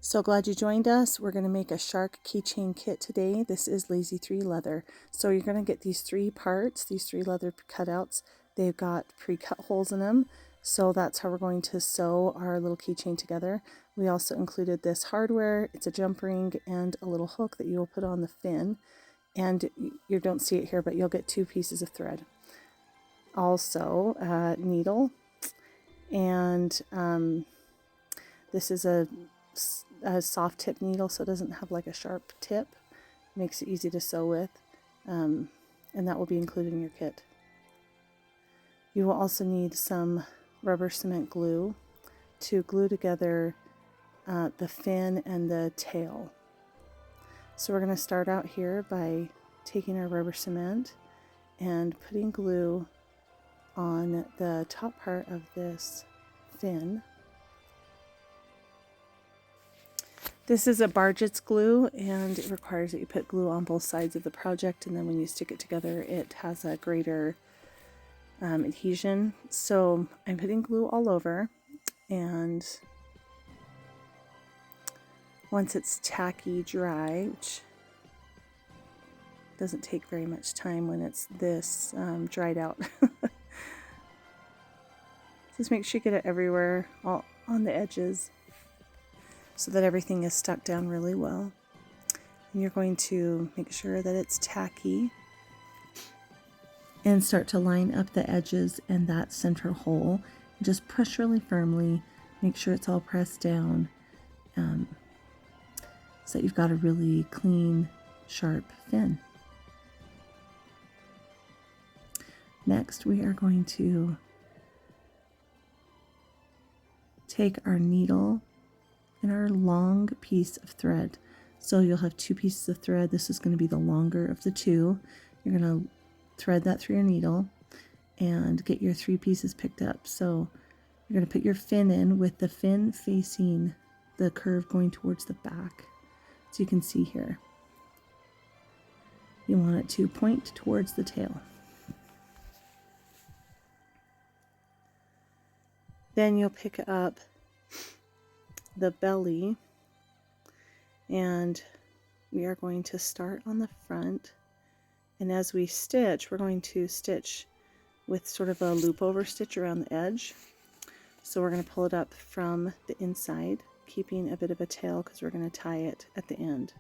So glad you joined us. We're going to make a shark keychain kit today. This is Lazy 3 leather. So you're going to get these three parts, these three leather cutouts. They've got pre-cut holes in them. So that's how we're going to sew our little keychain together. We also included this hardware. It's a jump ring and a little hook that you will put on the fin. And you don't see it here, but you'll get 2 pieces of thread. Also a needle. And this is a soft tip needle, so it doesn't have like a sharp tip. Makes it easy to sew with, and that will be included in your kit. You will also need some rubber cement glue to glue together the fin and the tail. So we're going to start out here by taking our rubber cement and putting glue on the top part of this fin. This is a Bargett's glue, and it requires that you put glue on both sides of the project, and then when you stick it together it has a greater adhesion. So I'm putting glue all over, and once it's tacky dry, which doesn't take very much time when it's this dried out, just make sure you get it everywhere, all on the edges, so that everything is stuck down really well. And you're going to make sure that it's tacky and start to line up the edges and that center hole. Just push really firmly, make sure it's all pressed down, so that you've got a really clean, sharp fin. Next, we are going to take our needle and our long piece of thread. So you'll have 2 pieces of thread. This is going to be the longer of the 2. You're going to thread that through your needle and get your 3 pieces picked up. So you're going to put your fin in with the fin facing the curve going towards the back. So you can see here. You want it to point towards the tail. Then you'll pick up the belly, and we are going to start on the front, and as we stitch, we're going to stitch with sort of a loop over stitch around the edge. So we're going to pull it up from the inside, keeping a bit of a tail because we're going to tie it at the end.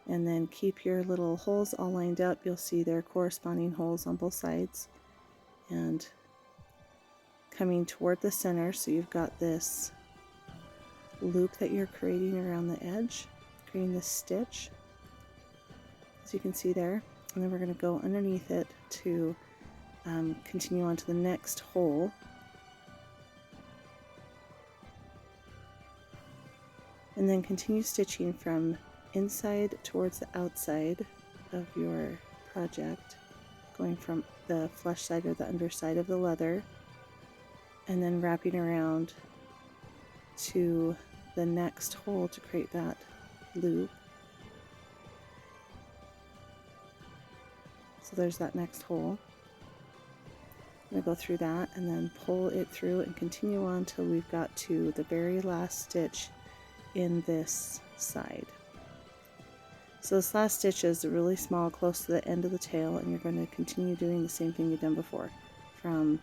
And then keep your little holes all lined up. You'll see there are corresponding holes on both sides, and coming toward the center, so you've got this loop that you're creating around the edge, creating this stitch, as you can see there. And then we're going to go underneath it to continue on to the next hole. And then continue stitching from inside towards the outside of your project, going from the flesh side or the underside of the leather, and then wrapping around to the next hole to create that loop. So there's that next hole. I'm going to go through that and then pull it through and continue on till we've got to the very last stitch in this side. So this last stitch is really small, close to the end of the tail, and you're going to continue doing the same thing you've done before, from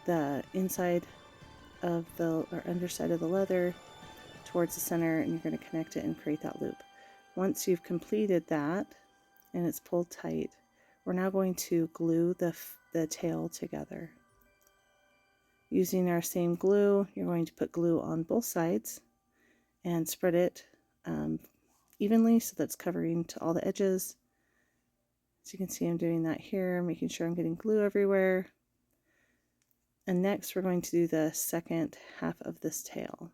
the inside of the or underside of the leather towards the center, and you're going to connect it and create that loop. Once you've completed that and it's pulled tight, we're now going to glue the tail together. Using our same glue, you're going to put glue on both sides and spread it evenly so that's covering to all the edges. So you can see I'm doing that here, making sure I'm getting glue everywhere. And next we're going to do the second half of this tail.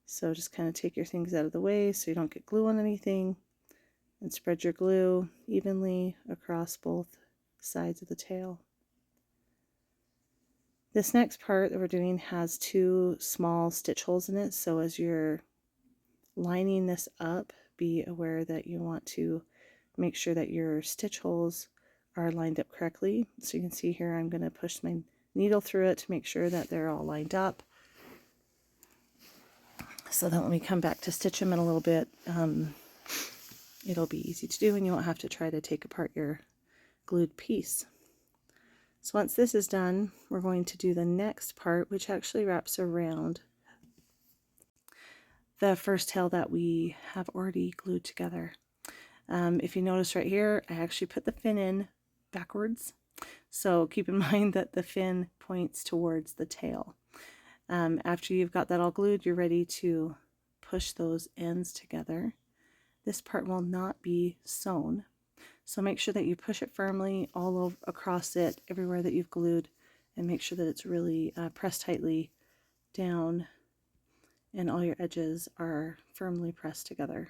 So just kind of take your things out of the way so you don't get glue on anything, and spread your glue evenly across both sides of the tail. This next part that we're doing has 2 small stitch holes in it, so as you're lining this up, be aware that you want to make sure that your stitch holes are lined up correctly. So you can see here I'm going to push my needle through it to make sure that they're all lined up. so that when we come back to stitch them in a little bit, it'll be easy to do and you won't have to try to take apart your glued piece. So once this is done, we're going to do the next part, which actually wraps around the first tail that we have already glued together. If you notice right here, I actually put the fin in backwards. So keep in mind that the fin points towards the tail. After you've got that all glued, you're ready to push those ends together. This part will not be sewn, so make sure that you push it firmly all over across it, everywhere that you've glued, and make sure that it's really pressed tightly down and all your edges are firmly pressed together.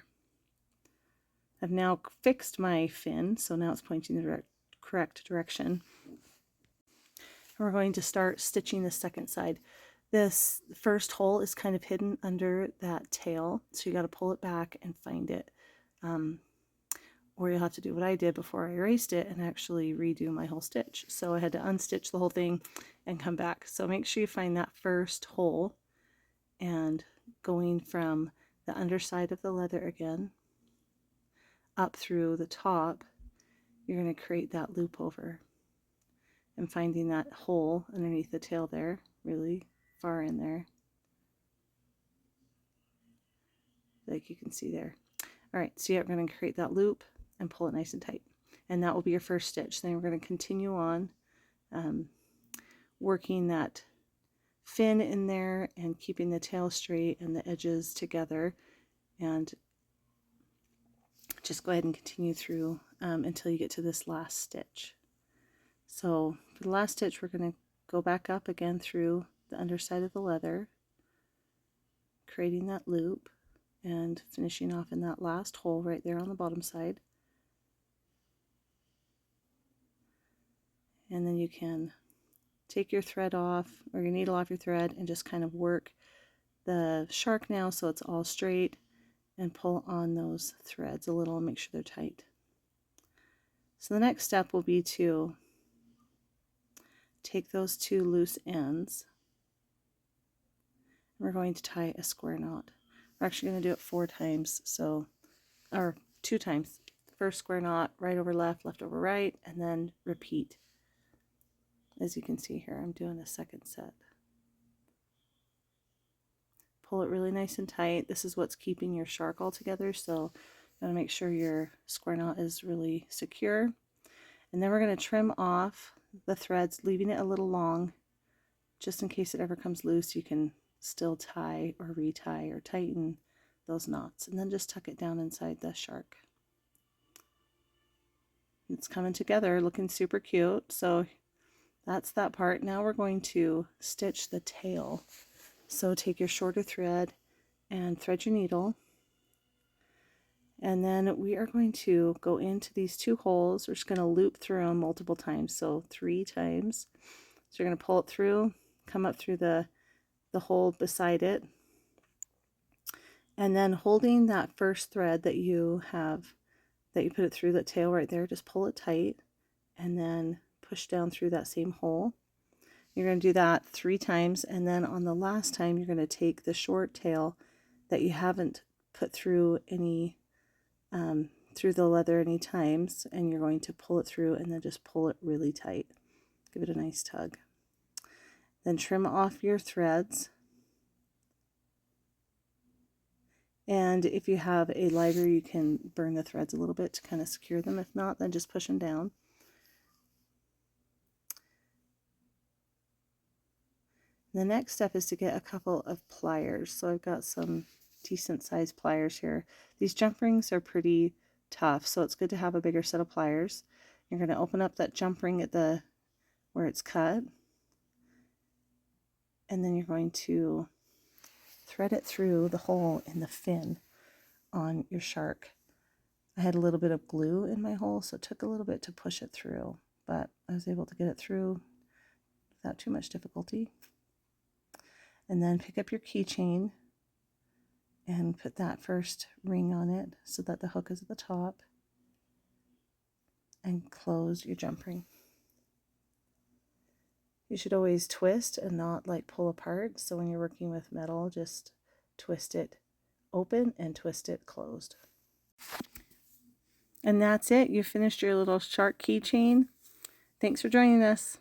I've now fixed my fin, so now it's pointing the correct direction. And we're going to start stitching the second side. This first hole is kind of hidden under that tail, so you got to pull it back and find it. Or you'll have to do what I did before I erased it and actually redo my whole stitch. So I had to unstitch the whole thing and come back. So make sure you find that first hole, and going from the underside of the leather again up through the top, you're going to create that loop over, and finding that hole underneath the tail there, really far in there, like you can see there. All right, so yeah, we're going to create that loop and pull it nice and tight, and that will be your first stitch. Then we're going to continue on working that fin in there and keeping the tail straight and the edges together, and just go ahead and continue through until you get to this last stitch. So for the last stitch, we're going to go back up again through the underside of the leather, creating that loop and finishing off in that last hole right there on the bottom side. And then you can take your thread off, or your needle off your thread, and just kind of work the shark now so it's all straight, and pull on those threads a little and make sure they're tight. So the next step will be to take those two loose ends, and we're going to tie a square knot. We're actually going to do it 4 times, or 2 times. First square knot, right over left, left over right, and then repeat. As you can see here, I'm doing a second set. Pull it really nice and tight. This is what's keeping your shark all together, so you want to make sure your square knot is really secure. And then we're going to trim off the threads, leaving it a little long, just in case it ever comes loose. You can still tie or retie or tighten those knots, and then just tuck it down inside the shark. It's coming together, looking super cute. So that's that part. Now we're going to stitch the tail. So take your shorter thread and thread your needle, and then we are going to go into these 2 holes. We're just going to loop through them multiple times, so 3 times. So you're going to pull it through, come up through the hole beside it, and then holding that first thread that you put it through, that tail right there, just pull it tight and then push down through that same hole. You're going to do that 3 times, and then on the last time you're going to take the short tail that you haven't put through any through the leather any times, and you're going to pull it through and then just pull it really tight. Give it a nice tug. Then trim off your threads, and if you have a lighter, you can burn the threads a little bit to kind of secure them. If not, then just push them down. The next step is to get a couple of pliers. So I've got some decent sized pliers here. These jump rings are pretty tough, so it's good to have a bigger set of pliers. You're going to open up that jump ring at the where it's cut, and then you're going to thread it through the hole in the fin on your shark. I had a little bit of glue in my hole, so it took a little bit to push it through, but I was able to get it through without too much difficulty. And then pick up your keychain and put that first ring on it so that the hook is at the top, and close your jump ring. You should always twist and not like pull apart, so when you're working with metal, just twist it open and twist it closed. And that's it. You finished your little shark keychain. Thanks for joining us.